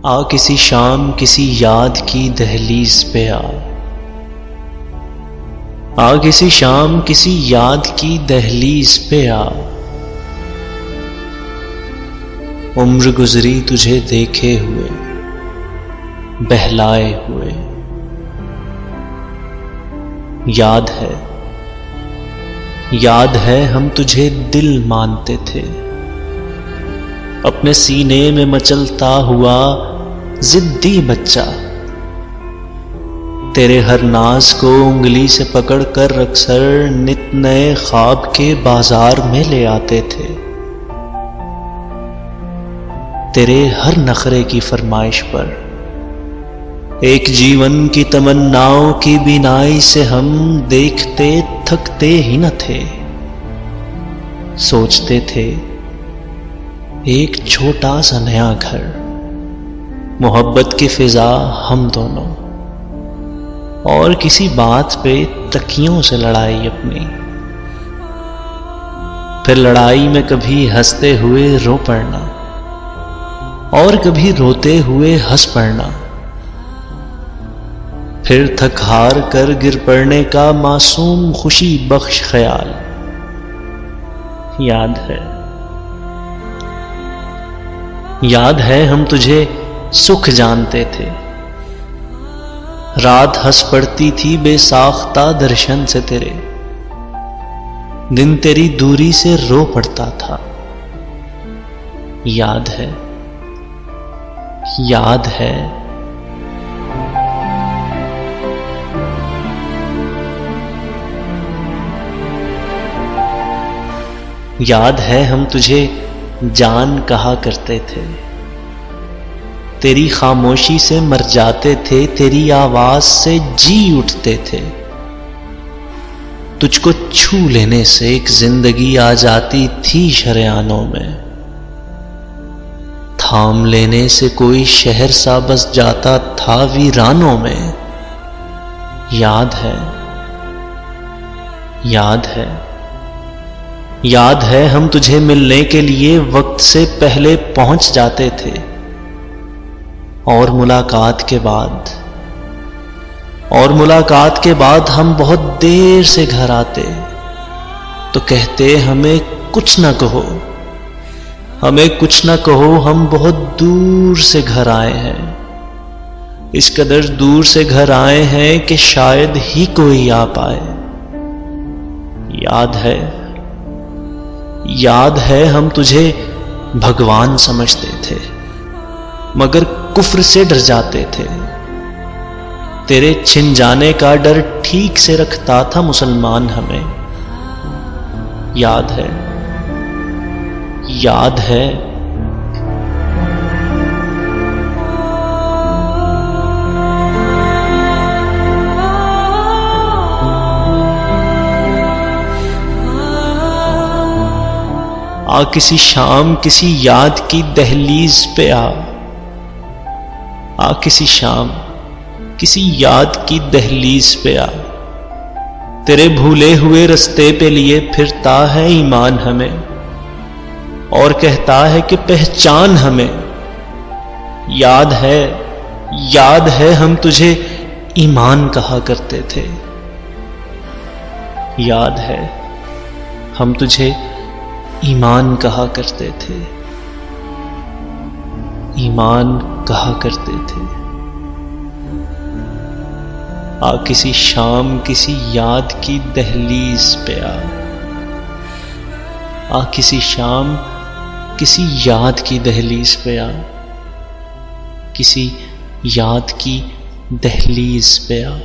आ किसी शाम किसी याद की दहलीज पे आ किसी शाम किसी याद की दहलीज पे आ। उम्र गुजरी तुझे देखे हुए, बहलाए हुए। याद है हम तुझे दिल मानते थे, अपने सीने में मचलता हुआ जिद्दी बच्चा। तेरे हर नाज को उंगली से पकड़कर अक्सर नित नए ख्वाब के बाजार में ले आते थे। तेरे हर नखरे की फरमाइश पर एक जीवन की तमन्नाओं की बिनाई से हम देखते थकते ही न थे। सोचते थे एक छोटा सा नया घर, मोहब्बत की फिजा हम दोनों, और किसी बात पे तकियों से लड़ाई अपनी। फिर लड़ाई में कभी हंसते हुए रो पड़ना और कभी रोते हुए हंस पड़ना। फिर थक हार कर गिर पड़ने का मासूम खुशी बख्श ख्याल। याद है हम तुझे सुख जानते थे। रात हंस पड़ती थी बेसाख्ता दर्शन से तेरे, दिन तेरी दूरी से रो पड़ता था। याद है याद है हम तुझे जान कहा करते थे। तेरी खामोशी से मर जाते थे, तेरी आवाज से जी उठते थे। तुझको छू लेने से एक जिंदगी आ जाती थी शरेआनों में। थाम लेने से कोई शहर सा बस जाता था वीरानों में। याद है हम तुझे मिलने के लिए वक्त से पहले पहुंच जाते थे, और मुलाकात के बाद हम बहुत देर से घर आते तो कहते हमें कुछ न कहो, हम बहुत दूर से घर आए हैं। इस कदर दूर से घर आए हैं कि शायद ही कोई आ पाए। याद है हम तुझे भगवान समझते थे, मगर कुफ्र से डर जाते थे। तेरे छिन जाने का डर ठीक से रखता था मुसलमान हमें। याद है आ किसी शाम किसी याद की दहलीज पे आ किसी शाम किसी याद की दहलीज पे आ। तेरे भूले हुए रस्ते पे लिए फिरता है ईमान हमें, और कहता है कि पहचान हमें। याद है हम तुझे ईमान कहा करते थे। याद है हम तुझे ईमान कहा करते थे। आ किसी शाम किसी याद की दहलीज पे आ किसी शाम किसी याद की दहलीज पे आ किसी याद की दहलीज पे आ।